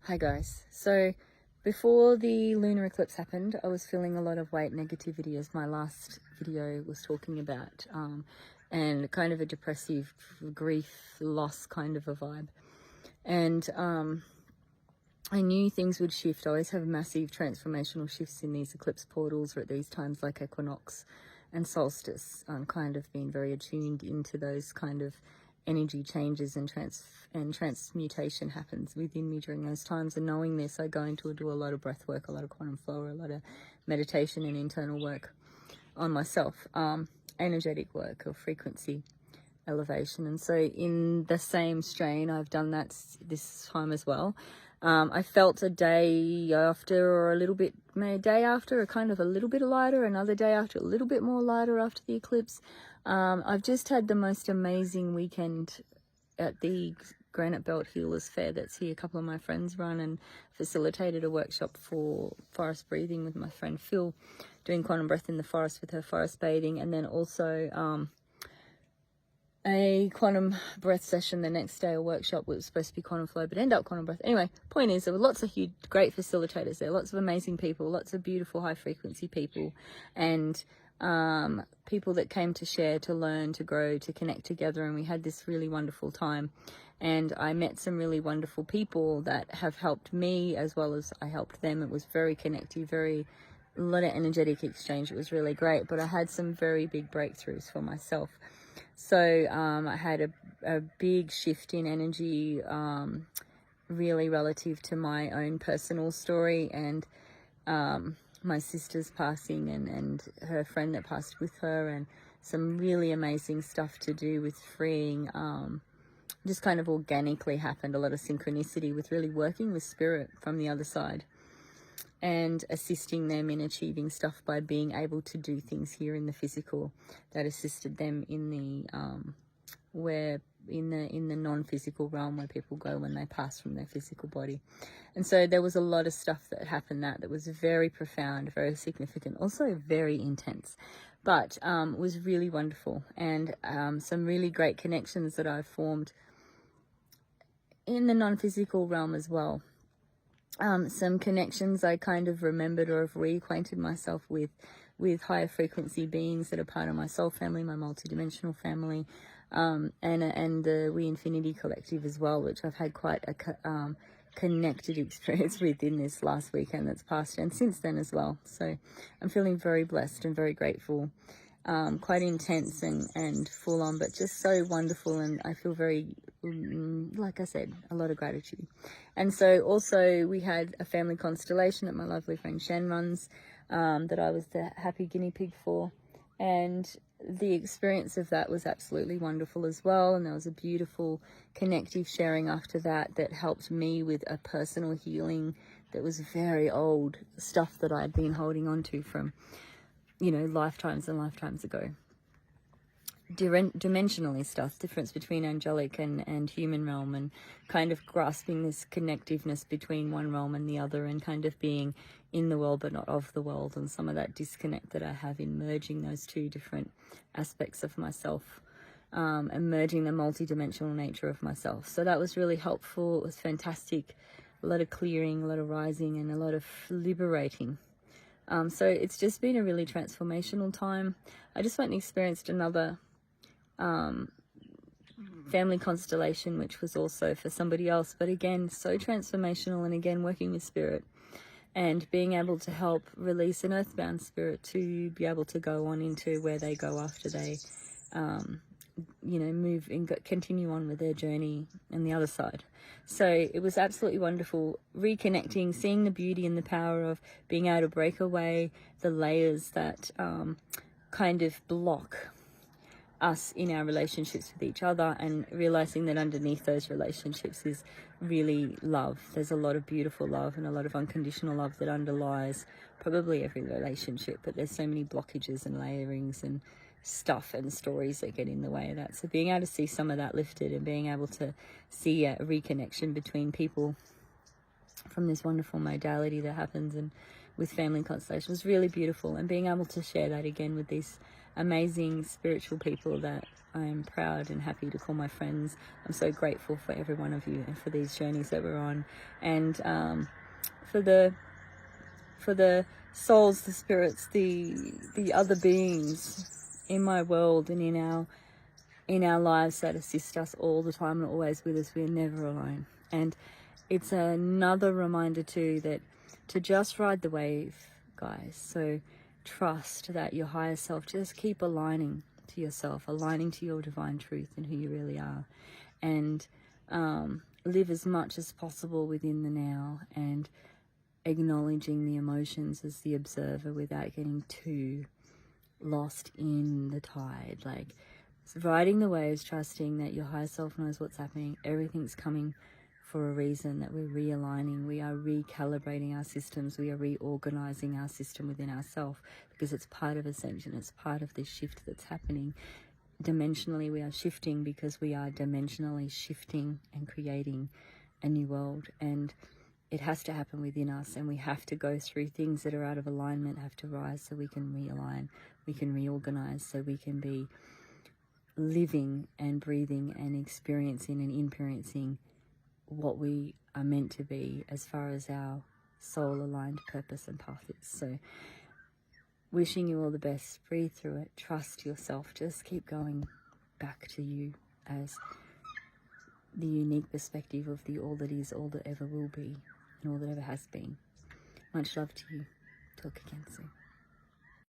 Hi guys. So before the lunar eclipse happened, I was feeling a lot of weight negativity, as my last video was talking about, and kind of a depressive, grief, loss kind of a vibe. And I knew things would shift. I always have massive transformational shifts in these eclipse portals, or at these times like equinox and solstice. I'm kind of being very attuned into those kind of energy changes, and transmutation happens within me during those times. And knowing this, I go into do a lot of breath work, a lot of quantum flow, a lot of meditation and internal work on myself, energetic work or frequency elevation. And so in the same strain, I've done that this time as well. I felt a day after, or a little bit, maybe a day after, a kind of a little bit lighter, another day after, a little bit more lighter after the eclipse. I've just had the most amazing weekend at the Granite Belt Healers Fair that's here. A couple of my friends run, and facilitated a workshop for forest breathing with my friend Phil, doing quantum breath in the forest with her forest bathing, and then also a quantum breath session the next day, a workshop was supposed to be quantum flow, but ended up quantum breath. Anyway, point is, there were lots of huge, great facilitators there, lots of amazing people, lots of beautiful high frequency people, and people that came to share, to learn, to grow, to connect together. And we had this really wonderful time, and I met some really wonderful people that have helped me as well as I helped them. It was very connective, a lot of energetic exchange. It was really great, but I had some very big breakthroughs for myself. So I had a big shift in energy, really relative to my own personal story, and my sister's passing, and her friend that passed with her, and some really amazing stuff to do with freeing, just kind of organically happened, a lot of synchronicity with really working with spirit from the other side and assisting them in achieving stuff by being able to do things here in the physical that assisted them in the in the non-physical realm, where people go when they pass from their physical body. And so there was a lot of stuff that happened that was very profound, very significant, also very intense, but was really wonderful. And some really great connections that I've formed in the non-physical realm as well. Some connections I kind of remembered or have reacquainted myself with higher frequency beings that are part of my soul family, my multidimensional family, and the We Infinity Collective as well, which I've had quite a connected experience with in this last weekend that's passed, and since then as well. So I'm feeling very blessed and very grateful. Quite intense and full on, but just so wonderful. And I feel very, like I said, a lot of gratitude. And so also we had a family constellation that my lovely friend Shen runs, that I was the happy guinea pig for. And the experience of that was absolutely wonderful as well. And there was a beautiful connective sharing after that helped me with a personal healing that was very old stuff that I'd been holding on to from, lifetimes and lifetimes ago. Dimensionally stuff, difference between angelic and human realm, and kind of grasping this connectiveness between one realm and the other, and kind of being in the world but not of the world, and some of that disconnect that I have in merging those two different aspects of myself, and merging the multidimensional nature of myself. So that was really helpful. It was fantastic. A lot of clearing, a lot of rising, and a lot of liberating. So it's just been a really transformational time. I just went and experienced another family constellation, which was also for somebody else, but again, so transformational, and again, working with spirit and being able to help release an earthbound spirit to be able to go on into where they go after they, move and continue on with their journey on the other side. So it was absolutely wonderful, reconnecting, seeing the beauty and the power of being able to break away the layers that kind of block us in our relationships with each other, and realizing that underneath those relationships is really love. There's a lot of beautiful love and a lot of unconditional love that underlies probably every relationship, but there's so many blockages and layerings and stuff and stories that get in the way of that. So being able to see some of that lifted, and being able to see a reconnection between people from this wonderful modality that happens and with family constellation was really beautiful. And being able to share that again with these amazing spiritual people that I am proud and happy to call my friends. I'm so grateful for every one of you and for these journeys that we're on, and for the souls, the spirits, the other beings in my world and in our lives that assist us all the time and always with us. We're never alone. And it's another reminder too that to just ride the wave, guys. So trust that your higher self, just keep aligning to yourself, aligning to your divine truth and who you really are, and live as much as possible within the now, and acknowledging the emotions as the observer without getting too lost in the tide. Like riding the waves, trusting that your higher self knows what's happening. Everything's coming for a reason, that we're realigning, we are recalibrating our systems, we are reorganizing our system within ourselves, because it's part of ascension, it's part of this shift that's happening. Dimensionally, we are shifting because we are dimensionally shifting and creating a new world, and it has to happen within us, and we have to go through things that are out of alignment, have to rise so we can realign, we can reorganize, so we can be living and breathing and experiencing and experiencing what we are meant to be as far as our soul aligned purpose and path is. So wishing you all the best. Breathe through it, trust yourself, just keep going back to you as the unique perspective of the all that is, all that ever will be, and all that ever has been. Much love to you. Talk again soon.